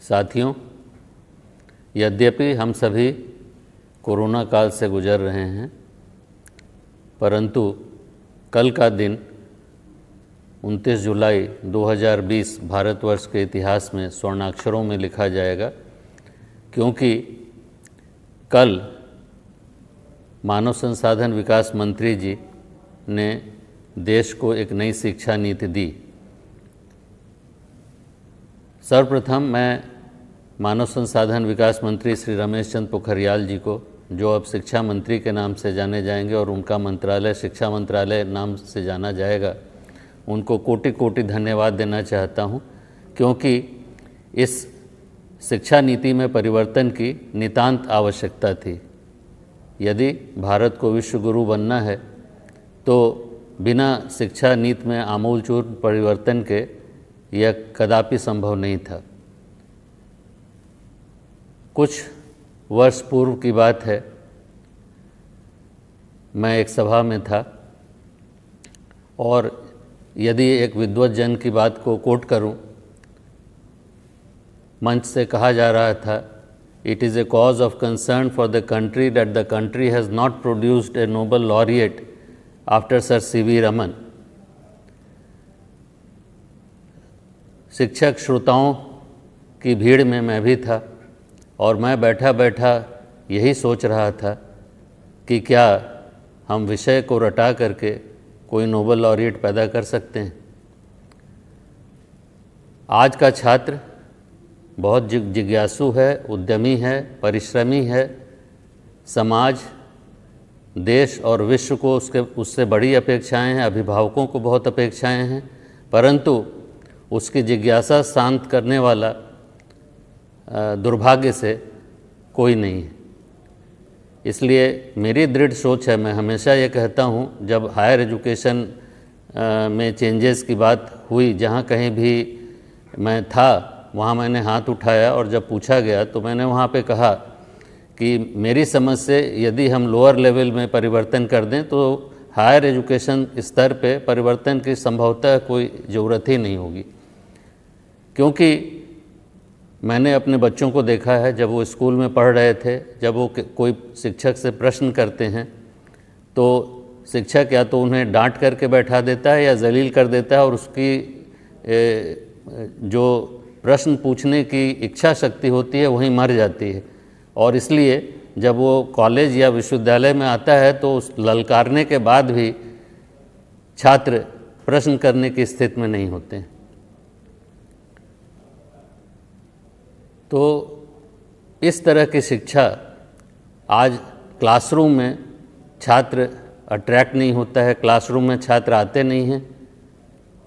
साथियों, यद्यपि हम सभी कोरोना काल से गुजर रहे हैं, परंतु कल का दिन 29 जुलाई 2020 भारतवर्ष के इतिहास में स्वर्णाक्षरों में लिखा जाएगा, क्योंकि कल मानव संसाधन विकास मंत्री जी ने देश को एक नई शिक्षा नीति दी। सर्वप्रथम मैं मानव संसाधन विकास मंत्री श्री रमेश चंद्र पोखरियाल जी को, जो अब शिक्षा मंत्री के नाम से जाने जाएंगे और उनका मंत्रालय शिक्षा मंत्रालय नाम से जाना जाएगा, उनको कोटि कोटि धन्यवाद देना चाहता हूं, क्योंकि इस शिक्षा नीति में परिवर्तन की नितांत आवश्यकता थी। यदि भारत को विश्व गुरु बनना है तो बिना शिक्षा नीति में आमूलचूल परिवर्तन के यह कदापि संभव नहीं था। कुछ वर्ष पूर्व की बात है, मैं एक सभा में था और यदि एक विद्वत जन की बात को कोट करूं, मंच से कहा जा रहा था, it is a cause of concern for the country that the country has not produced a noble laureate after sir CV Raman. शिक्षक श्रोताओं की भीड़ में मैं भी था और मैं बैठा बैठा यही सोच रहा था कि क्या हम विषय को रटा करके कोई नोबल लॉरिएट पैदा कर सकते हैं। आज का छात्र बहुत जिज्ञासु है, उद्यमी है, परिश्रमी है। समाज, देश और विश्व को उससे बड़ी अपेक्षाएं हैं, अभिभावकों को बहुत अपेक्षाएं हैं, परंतु उसकी जिज्ञासा शांत करने वाला दुर्भाग्य से कोई नहीं है। इसलिए मेरी दृढ़ सोच है, मैं हमेशा ये कहता हूँ, जब हायर एजुकेशन में चेंजेस की बात हुई, जहाँ कहीं भी मैं था वहाँ मैंने हाथ उठाया और जब पूछा गया तो मैंने वहाँ पे कहा कि मेरी समझ से यदि हम लोअर लेवल में परिवर्तन कर दें तो हायर एजुकेशन स्तर पे परिवर्तन की संभवतः कोई ज़रूरत ही नहीं होगी। क्योंकि मैंने अपने बच्चों को देखा है, जब वो स्कूल में पढ़ रहे थे, जब वो कोई शिक्षक से प्रश्न करते हैं तो शिक्षक या तो उन्हें डांट करके बैठा देता है या जलील कर देता है और उसकी जो प्रश्न पूछने की इच्छा शक्ति होती है वहीं मर जाती है। और इसलिए जब वो कॉलेज या विश्वविद्यालय में आता है तो उस ललकारने के बाद भी छात्र प्रश्न करने की स्थिति में नहीं होते हैं। तो इस तरह की शिक्षा आज क्लासरूम में छात्र अट्रैक्ट नहीं होता है, क्लासरूम में छात्र आते नहीं हैं।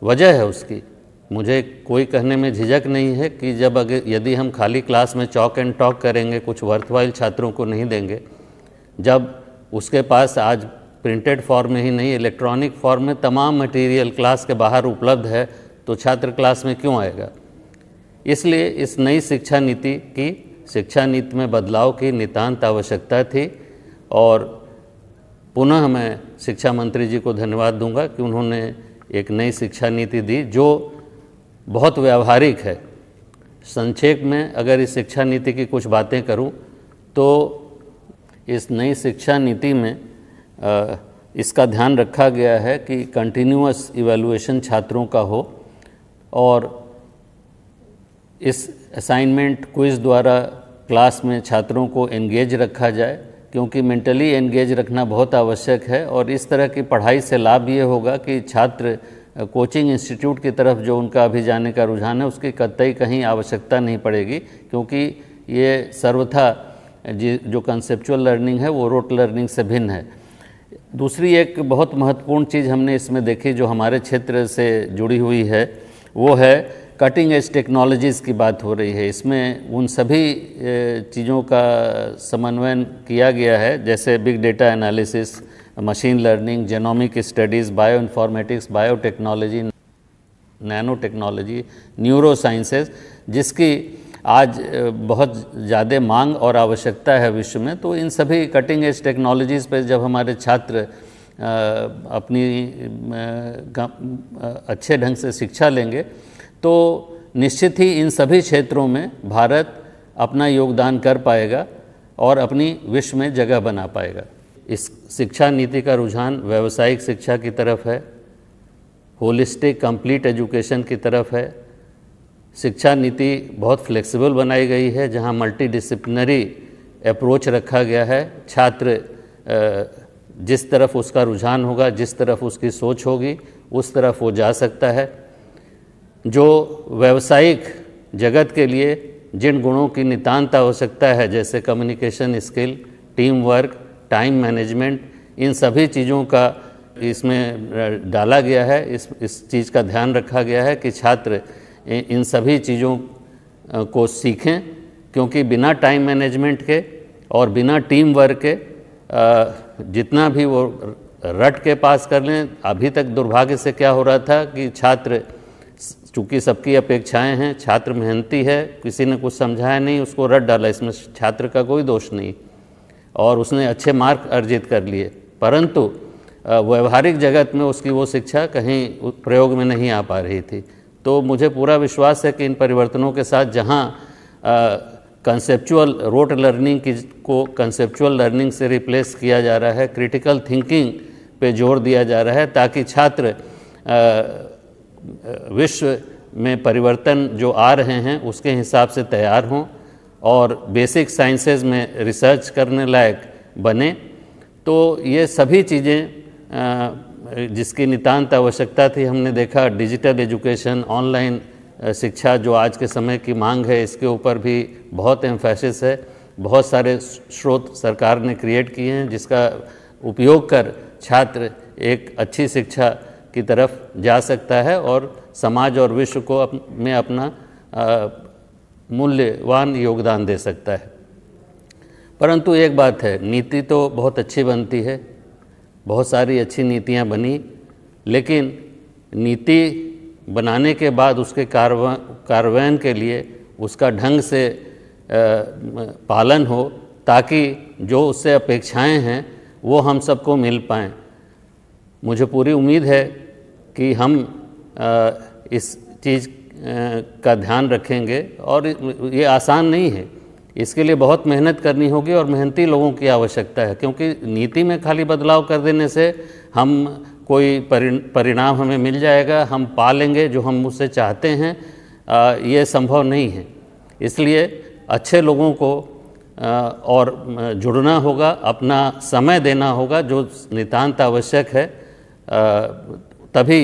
वजह है उसकी, मुझे कोई कहने में झिझक नहीं है कि यदि हम खाली क्लास में चॉक एंड टॉक करेंगे, कुछ वर्थवाइल छात्रों को नहीं देंगे, जब उसके पास आज प्रिंटेड फॉर्म में ही नहीं, इलेक्ट्रॉनिक फॉर्म में तमाम मटेरियल क्लास के बाहर उपलब्ध है, तो छात्र क्लास में क्यों आएगा। इसलिए इस नई शिक्षा नीति में बदलाव की नितांत आवश्यकता थी और पुनः मैं शिक्षा मंत्री जी को धन्यवाद दूंगा कि उन्होंने एक नई शिक्षा नीति दी जो बहुत व्यावहारिक है। संक्षेप में अगर इस शिक्षा नीति की कुछ बातें करूं तो इस नई शिक्षा नीति में इसका ध्यान रखा गया है कि कंटिन्यूअस इवैल्यूएशन छात्रों का हो और इस असाइनमेंट क्विज़ द्वारा क्लास में छात्रों को एंगेज रखा जाए, क्योंकि मेंटली एंगेज रखना बहुत आवश्यक है। और इस तरह की पढ़ाई से लाभ ये होगा कि छात्र कोचिंग इंस्टीट्यूट की तरफ जो उनका अभी जाने का रुझान है उसकी कतई कहीं आवश्यकता नहीं पड़ेगी, क्योंकि ये सर्वथा जो कंसेप्चुअल लर्निंग है वो रोट लर्निंग से भिन्न है। दूसरी एक बहुत महत्वपूर्ण चीज़ हमने इसमें देखी जो हमारे क्षेत्र से जुड़ी हुई है, वो है कटिंग एज टेक्नोलॉजीज़ की बात हो रही है। इसमें उन सभी चीज़ों का समन्वयन किया गया है, जैसे big data analysis, machine learning, genomic studies, bio informatics, biotechnology, nano technology, neuro sciences, जिसकी आज बहुत ज़्यादा मांग और आवश्यकता है विश्व में। तो इन सभी कटिंग एज टेक्नोलॉजीज़ पर जब हमारे छात्र अपनी अच्छे ढंग से शिक्षा लेंगे तो निश्चित ही इन सभी क्षेत्रों में भारत अपना योगदान कर पाएगा और अपनी विश्व में जगह बना पाएगा। इस शिक्षा नीति का रुझान व्यावसायिक शिक्षा की तरफ है, होलिस्टिक कंप्लीट एजुकेशन की तरफ है। शिक्षा नीति बहुत फ्लेक्सिबल बनाई गई है, जहां मल्टीडिसिप्लिनरी अप्रोच रखा गया है। छात्र जिस तरफ उसका रुझान होगा, जिस तरफ उसकी सोच होगी, उस तरफ वो जा सकता है। जो व्यावसायिक जगत के लिए जिन गुणों की नितांत आवश्यकता है, जैसे communication skill, team work, time management, इन सभी चीज़ों का इसमें डाला गया है। इस चीज़ का ध्यान रखा गया है कि छात्र इन सभी चीज़ों को सीखें, क्योंकि बिना टाइम मैनेजमेंट के और बिना टीम वर्क के जितना भी वो रट के पास कर लें। अभी तक दुर्भाग्य से क्या हो रहा था कि छात्र, चूँकि सबकी अपेक्षाएं हैं, छात्र मेहनती है, किसी ने कुछ समझाया नहीं, उसको रट डाला, इसमें छात्र का कोई दोष नहीं और उसने अच्छे मार्क अर्जित कर लिए, परंतु व्यवहारिक जगत में उसकी वो शिक्षा कहीं प्रयोग में नहीं आ पा रही थी। तो मुझे पूरा विश्वास है कि इन परिवर्तनों के साथ जहाँ कंसेप्चुअल रोट लर्निंग को कंसेप्चुअल लर्निंग से रिप्लेस किया जा रहा है, क्रिटिकल थिंकिंग पे जोर दिया जा रहा है, ताकि छात्र विश्व में परिवर्तन जो आ रहे हैं उसके हिसाब से तैयार हों और बेसिक साइंसेज में रिसर्च करने लायक बने। तो ये सभी चीज़ें जिसकी नितांत आवश्यकता थी, हमने देखा डिजिटल एजुकेशन, ऑनलाइन शिक्षा जो आज के समय की मांग है, इसके ऊपर भी बहुत एम्फेसिस है। बहुत सारे स्रोत सरकार ने क्रिएट किए हैं जिसका उपयोग कर छात्र एक अच्छी शिक्षा की तरफ जा सकता है और समाज और विश्व को में अपना मूल्यवान योगदान दे सकता है। परंतु एक बात है, नीति तो बहुत अच्छी बनती है, बहुत सारी अच्छी नीतियाँ बनी, लेकिन नीति बनाने के बाद उसके कार्यान्वयन के लिए उसका ढंग से पालन हो, ताकि जो उससे अपेक्षाएं हैं वो हम सबको मिल पाएँ। मुझे पूरी उम्मीद है कि हम इस चीज़ का ध्यान रखेंगे और ये आसान नहीं है, इसके लिए बहुत मेहनत करनी होगी और मेहनती लोगों की आवश्यकता है, क्योंकि नीति में खाली बदलाव कर देने से हम कोई परिणाम हमें मिल जाएगा, हम पा लेंगे जो हम उससे चाहते हैं, ये संभव नहीं है। इसलिए अच्छे लोगों को और जुड़ना होगा, अपना समय देना होगा जो नितांत आवश्यक है, तभी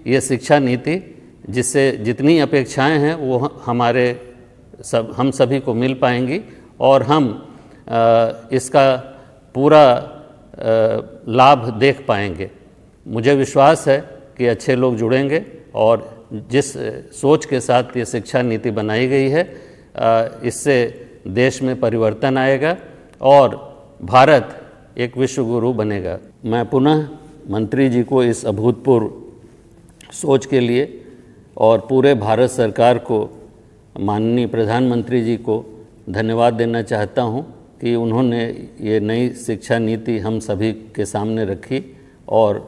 ये शिक्षा नीति जिससे जितनी अपेक्षाएं हैं वो हम सभी को मिल पाएंगी और हम इसका पूरा लाभ देख पाएंगे। मुझे विश्वास है कि अच्छे लोग जुड़ेंगे और जिस सोच के साथ ये शिक्षा नीति बनाई गई है, इससे देश में परिवर्तन आएगा और भारत एक विश्व गुरु बनेगा। मैं पुनः मंत्री जी को इस अभूतपूर्व सोच के लिए और पूरे भारत सरकार को, माननीय प्रधानमंत्री जी को धन्यवाद देना चाहता हूं कि उन्होंने ये नई शिक्षा नीति हम सभी के सामने रखी और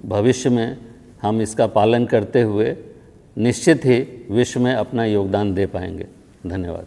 भविष्य में हम इसका पालन करते हुए निश्चित ही विश्व में अपना योगदान दे पाएंगे। धन्यवाद।